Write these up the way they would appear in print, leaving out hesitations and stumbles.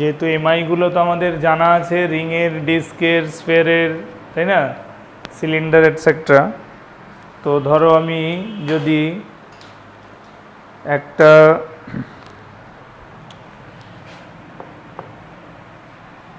যেহেতু এমআইগুলো তো আমাদের জানা আছে রিংয়ের, ডিস্কের, স্ফেয়ারের, তাই না, সিলিন্ডার এটসেট্রা। তো ধরো আমি যদি একটা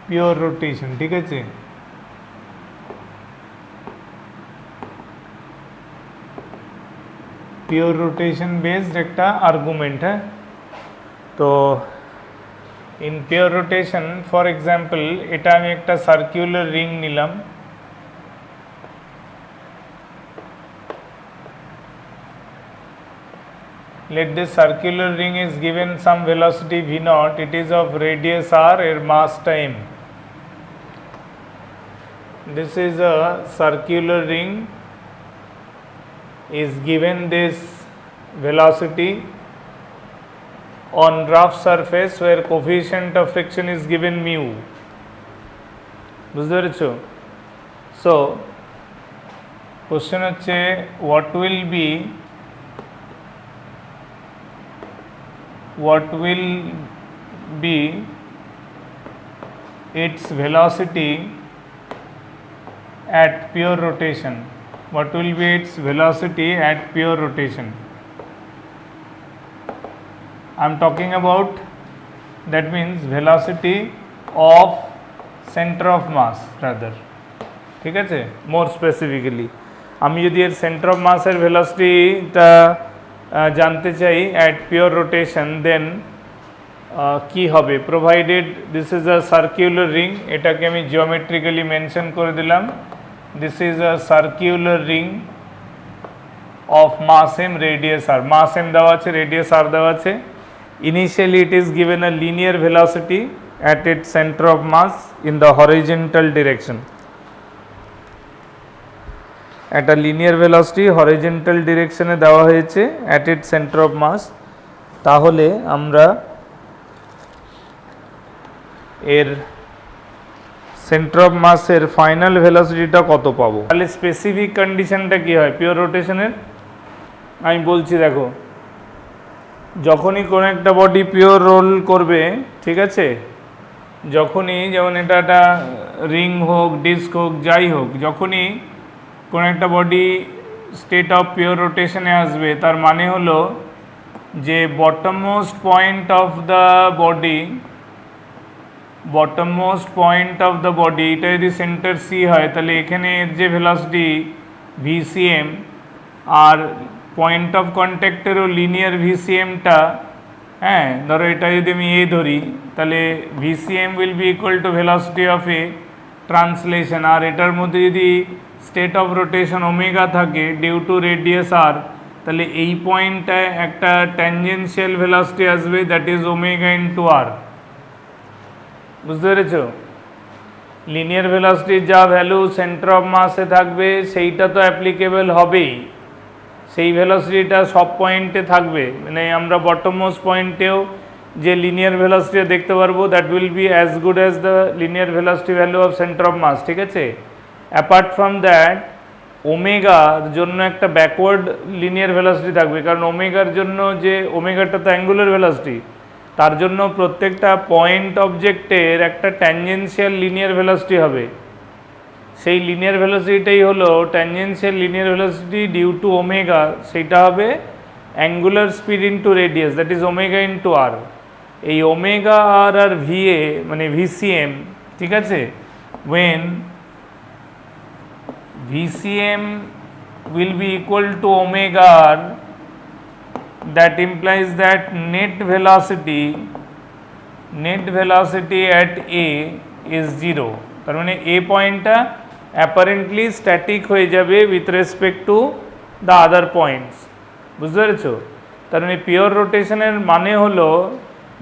পিওর রোটেশন, ঠিক আছে, পিওর রোটেশন বেসড একটা আর্গুমেন্ট, হ্যাঁ। তো in pure rotation for example এটা আমি একটা সার্কুলার রিং নিলাম, let this circular ring is given some velocity v naught, it is of radius r, এর mass time. This is a circular ring, is given this velocity on rough surface where coefficient of friction is given mu. বুঝতে পেরেছো? So question হচ্ছে what will be its velocity at pure rotation? What will be its velocity at pure rotation? I am talking about, that means velocity of center of mass rather, ঠিক আছে, more specifically আমি যদি এর centre of মাসের ভেলোসিটিটা জানতে চাই at pure rotation, then কি হবে, provided this is a circular ring, এটাকে আমি জিওমেট্রিক্যালি মেনশন করে দিলাম, this is a circular ring of mass M, radius R, mass M দেওয়া আছে, রেডিয়াস আর দেওয়া আছে। Initially it is given a linear velocity at its centre of mass in the horizontal direction, একটা linear velocity horizontal ডিরেকশনে দেওয়া হয়েছে at it centre of mass. তাহলে আমরা এর সেন্টার অফ মাসের ফাইনাল ভেলোসিটিটা কত পাবো? তাহলে স্পেসিফিক কন্ডিশনটা কি হয় পিওর রোটেশনের, আমি বলছি দেখো, যখনই কোনো একটা বডি পিওর রোল করবে, ঠিক আছে, যখনই, যেমন এটা একটা রিং হোক, ডিস্ক হোক, যাই হোক, যখনই কোনো একটা বডি স্টেট অফ পিওর রোটেশনে আসবে, তার মানে হলো যে bottom most point of the body, এটা যদি সেন্টার সি হয়, তাহলে এখানে এর যে ভেলোসিটি ভিসিএম, আর পয়েন্ট অফ কন্ট্যাক্টেরও লিনিয়ার ভিসিএমটা, হ্যাঁ, ধরো এটা যদি আমি এ ধরি, তাহলে VCM will be equal to velocity of a translation, আর এটার মধ্যে যদি স্টেট অফ রোটেশন ওমেগা থাকে ডিউ টু রেডিয়াস আর, তাহলে এই পয়েন্টটায় একটা ট্যানজেনশিয়াল ভেলোসিটি আসবে, দ্যাট ইজ ওমেগা ইন্টু আর। বুঝতে পেরেছো? লিনিয়ার ভেলোসিটির যা ভ্যালু সেন্টার অফ মাসে থাকবে সেইটা তো অ্যাপ্লিকেবল হবেই, সেই ভেলোসিটিটা সব পয়েন্টে থাকবে, মানে আমরা বটম মোস্ট পয়েন্টেও যে লিনিয়ার ভেলোসিটি দেখতে পারবো, that will be as good as the linear velocity value of centre of mass, ঠিক আছে। অ্যাপার্ট ফ্রম দ্যাট ওমেগার জন্য একটা ব্যাকওয়ার্ড লিনিয়ার ভেলোসিটি থাকবে, কারণ ওমেগার জন্য যে ওমেগাটা তো অ্যাঙ্গুলার ভেলোসিটি, তার জন্য প্রত্যেকটা পয়েন্ট অবজেক্টের একটা ট্যানজেনশিয়াল লিনিয়ার ভেলোসিটি হবে, সেই লিনিয়ার ভেলোসিটিটাই হলো tangential linear velocity due to omega, সেইটা হবে angular speed into radius, that is omega into R. এই ওমেগা আর আর ভিএ মানে ভিসিএম, ঠিক আছে, when VCM will be equal to omega r, that implies that net velocity at A is 0, তার মানে A পয়েন্টটা অ্যাপারেন্টলি স্ট্যাটিক হয়ে যাবে with respect to the other points. বুঝতে পেরেছো? তার মানে পিওর রোটেশনের মানে হলো,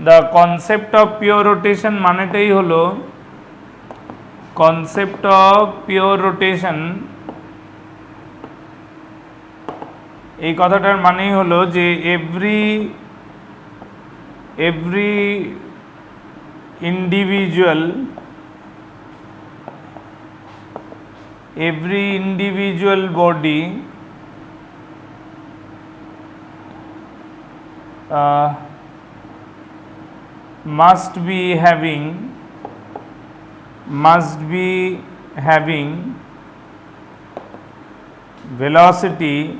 the concept of pure rotation মানেটাই হলো, কনসেপ্ট অফ পিওর রোটেশন এই কথাটার মানেই হলো যে every individual body must be having velocity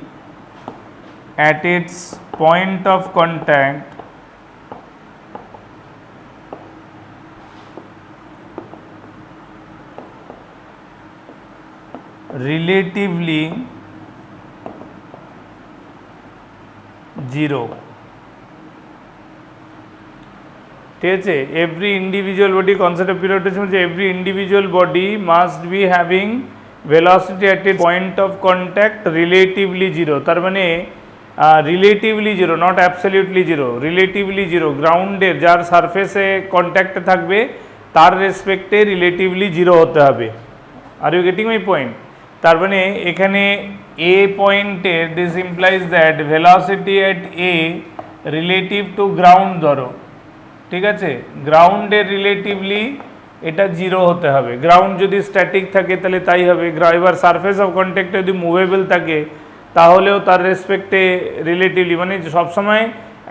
at its point of contact relatively 0. ঠিক আছে, every individual body concept of period হচ্ছে every individual body must be having velocity at it point of contact relatively zero. তার মানে relatively zero, not absolutely zero, relatively zero. গ্রাউন্ডের যার সারফেসে কন্ট্যাক্টে থাকবে তার রেসপেক্টে রিলেটিভলি জিরো হতে হবে। Are you getting my point? তার মানে এখানে এ পয়েন্টে this implies that velocity at A relative to ground ধরো, ঠিক আছে, গ্রাউন্ডের রিলেটিভলি এটা জিরো হতে হবে। গ্রাউন্ড যদি স্ট্যাটিক থাকে তাহলে তাই হবে। এবার সারফেস অফ কন্ট্যাক্ট যদি মুভেবল থাকে তাহলেও তার রেসপেক্টে রিলেটিভলি, মানে সবসময়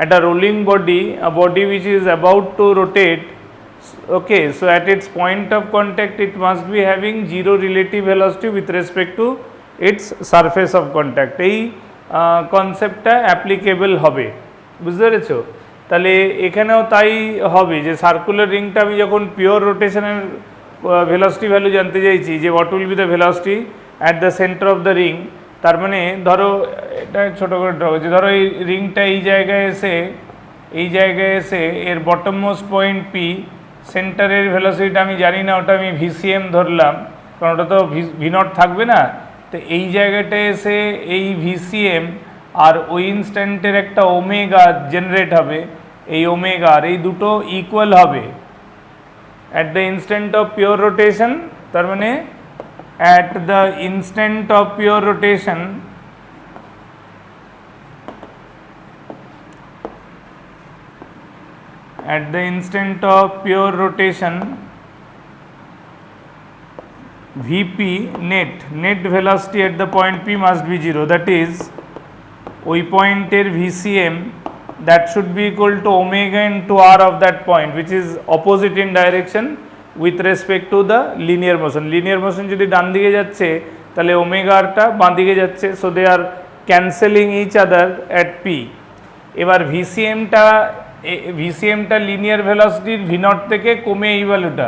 একটা rolling body, body which is about to rotate, okay, so at its point of contact it must be having zero relative velocity with respect to its surface of contact. এই কনসেপ্টটা applicable হবে, বুঝতে পেরেছো? তাহলে এখানেও তাই হবে যে সার্কুলার রিংটা আমি যখন পিওর রোটেশনের ভেলোসিটি ভ্যালু জানতে চাইছি যে what will be the velocity at the centre of the ring, তার মানে ধরো এটা ছোটো করে ড্র করছি, ধরো এই রিংটা এই জায়গায় এসে এর বটম মোস্ট পয়েন্ট পি, সেন্টারের ভেলোসিটিটা আমি জানি না, ওটা আমি ভিসিএম ধরলাম, কারণ ওটা তো ভি নট থাকবে না। তো এই জায়গাটায় এসে এই ভিসিএম আর ওই ইনস্ট্যান্টের একটা ওমেগা জেনারেট হবে, এই ওমেগা আর এই দুটো ইকুয়াল হবে at the instant of pure rotation. তার মানে at the instant of pure rotation Vp net velocity at the point P must be 0, that is ওই পয়েন্টের VCM that should be equal to omega into r of that point which is opposite in direction with respect to the linear motion. Linear motion যদি ডান দিকে যাচ্ছে তাহলে omega আরটা বাঁ দিকে যাচ্ছে, so they are cancelling each other at P. এবার ভিসিএমটা linear ভেলোসিটির V naught থেকে কমে এই ভ্যালুটা,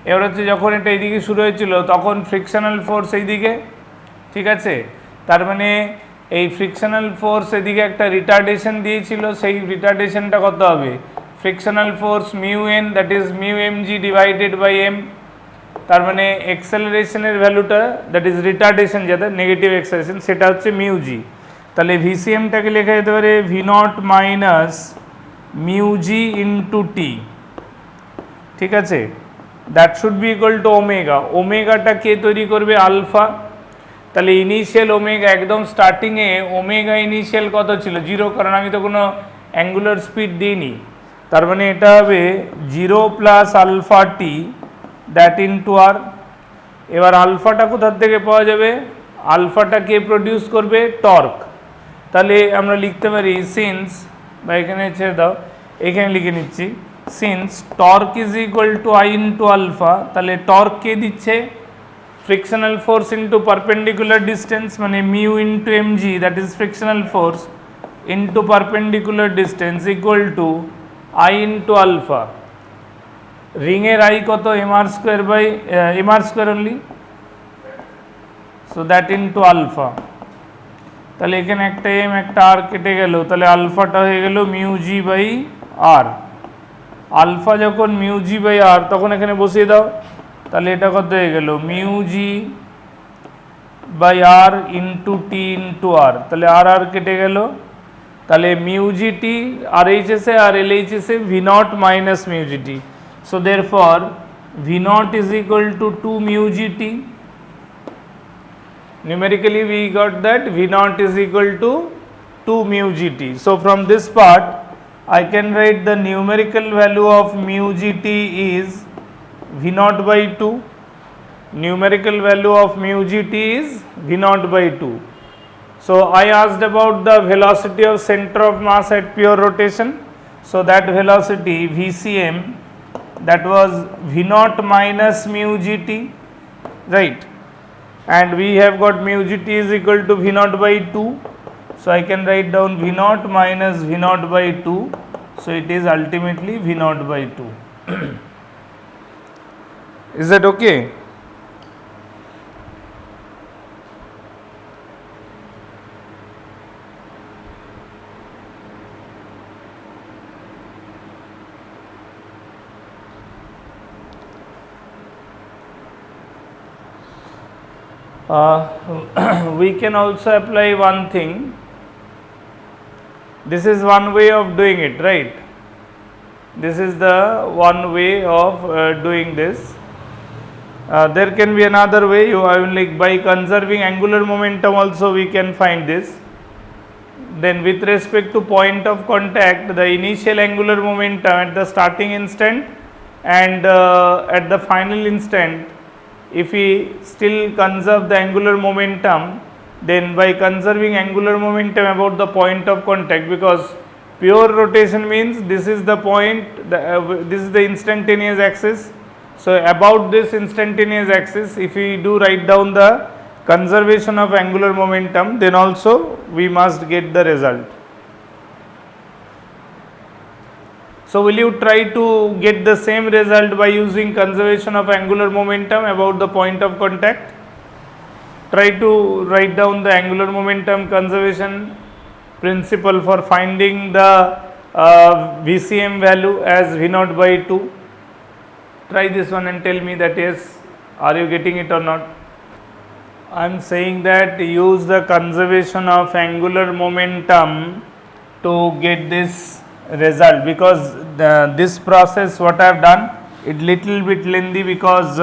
এবার হচ্ছে যখন এটা এইদিকে শুরু হয়েছিল তখন ফ্রিকশনাল ফোর্স এইদিকে, ঠিক আছে, তার মানে এই ফ্রিকশনাল ফোর্স এদিকে একটা রিটার্ডেশন দিয়েছিল, সেই রিটার্ডেশনটা কত হবে? Frictional force mu N, that is mu M G divided by M. তার মানে এক্সেলারেশনের ভ্যালুটা, দ্যাট ইজ রিটার্ডেশন যেটা নেগেটিভ এক্সেলারেশন, সেটা হচ্ছে মিউ জি। তাহলে ভিসিএমটাকে লেখা যেতে পারে V nought minus mu G into T, ঠিক আছে, that should be equal to omega. ওমেগাটা কে তৈরি করবে? আলফা। তাহলে ইনিশিয়াল ওমেগা, একদম স্টার্টিংয়ে ওমেগা ইনিশিয়াল কত ছিল? 0, কারণ আমি তো কোনো অ্যাঙ্গুলার স্পিড দিইনি। তার মানে এটা হবে 0 plus alpha T that into R. এবার আলফাটা কোথার থেকে পাওয়া যাবে? আলফাটা কে প্রডিউস করবে? টর্ক। তাহলে আমরা লিখতে পারি সিন্স, বা এখানে ছেড়ে দাও, এখানে লিখে নিচ্ছি, since torque is equal to I into alpha, তাহলে টর্ক কে দিচ্ছে? Frictional force into perpendicular distance, মানে mu into M G, that is frictional force into perpendicular distance equal to I into alpha. রিংয়ের আই কত? M R square only, so that into alpha. তাহলে এখানে একটা M একটা আর কেটে গেল, তাহলে আলফাটা হয়ে গেল mu G by R. Alpha যখন মিউ জি বাই আর, তখন এখানে বসিয়ে দাও, তাহলে এটা কত হয়ে গেল? Mu G by R into T into R, তাহলে আর আর কেটে গেল, তাহলে মিউ জি টি আর এইচ এসে আর এল এইচ এসে V nought minus mu G T, so therefore V naught is equal two 2 mu G T. Numerically we got that V naught is equal to 2 mu gt. So from this part I can write the numerical value of mu gt is V naught by 2. Numerical value of mu gt is V naught by 2. So I asked about the velocity of center of mass at pure rotation. So that velocity VCM, that was V naught minus mu gt, right, and we have got mu gt is equal to V naught by 2. So I can write down V naught minus V naught by 2. So it is ultimately V naught by 2. Is that okay? We can also apply one thing. This is one way of doing it, right? This is the one way of doing this. There can be another way. I will like by conserving angular momentum also we can find this. Then with respect to point of contact, the initial angular momentum at the starting instant and at the final instant, if we still conserve the angular momentum, then by conserving angular momentum about the point of contact, because pure rotation means this is the point, this is the instantaneous axis. So about this instantaneous axis, if we do write down the conservation of angular momentum, then also we must get the result. So will you try to get the same result by using conservation of angular momentum about the point of contact? Try to write down the angular momentum conservation principle for finding the VCM value as V naught by 2. Try this one and tell me that yes, are you getting it or not? I am saying that use the conservation of angular momentum to get this result, because this process what I have done, it little bit lengthy, because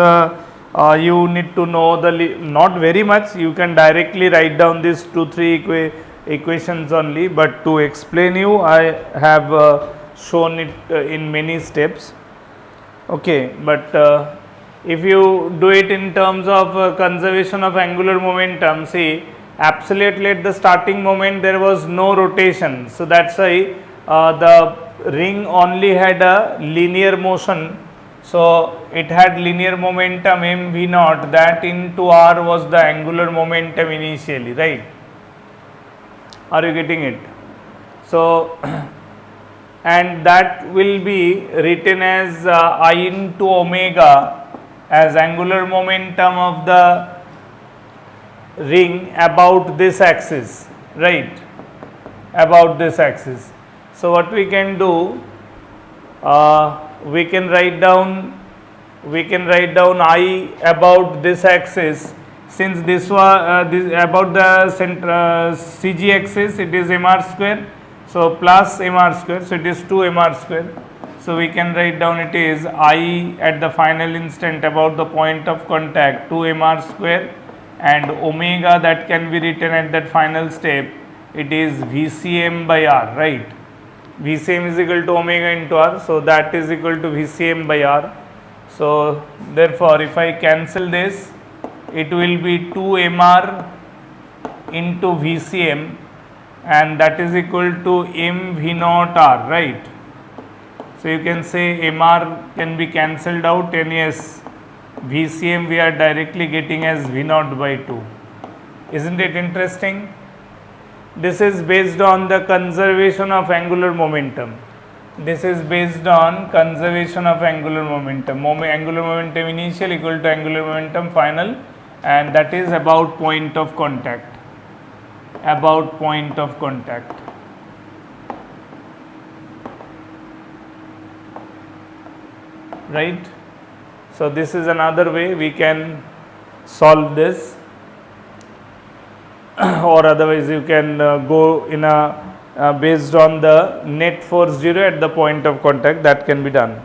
you need to know the not very much, you can directly write down this 2-3 equations only, but to explain you I have shown it in many steps. Okay, but if you do it in terms of conservation of angular momentum, see, absolutely at the starting moment there was no rotation, so that's why the ring only had a linear motion. So it had linear momentum mv naught, that into r was the angular momentum initially, right? Are you getting it? So and that will be written as I into omega as angular momentum of the ring about this axis, right? About this axis. So what we can do, we can write down I about this axis, since this was this about the center CG axis, it is mr square, so plus mr square, so it is 2 mr square. So we can write down it is I at the final instant about the point of contact 2 mr square, and omega that can be written at that final step, it is VCM by r, right? VCM is equal to omega into r, so that is equal to VCM by r. So therefore if I cancel this, it will be 2 mr into VCM, and that is equal to m V naught r, right? So you can say mr can be cancelled out, and yes, VCM we are directly getting as V naught by 2. Isn't it interesting? This is based on the conservation of angular momentum. This is based on conservation of angular momentum. Angular momentum initial equal to angular momentum final, and that is about point of contact. About point of contact. Right? So this is another way we can solve this. Or otherwise you can go in a based on the net force 0 at the point of contact, that can be done.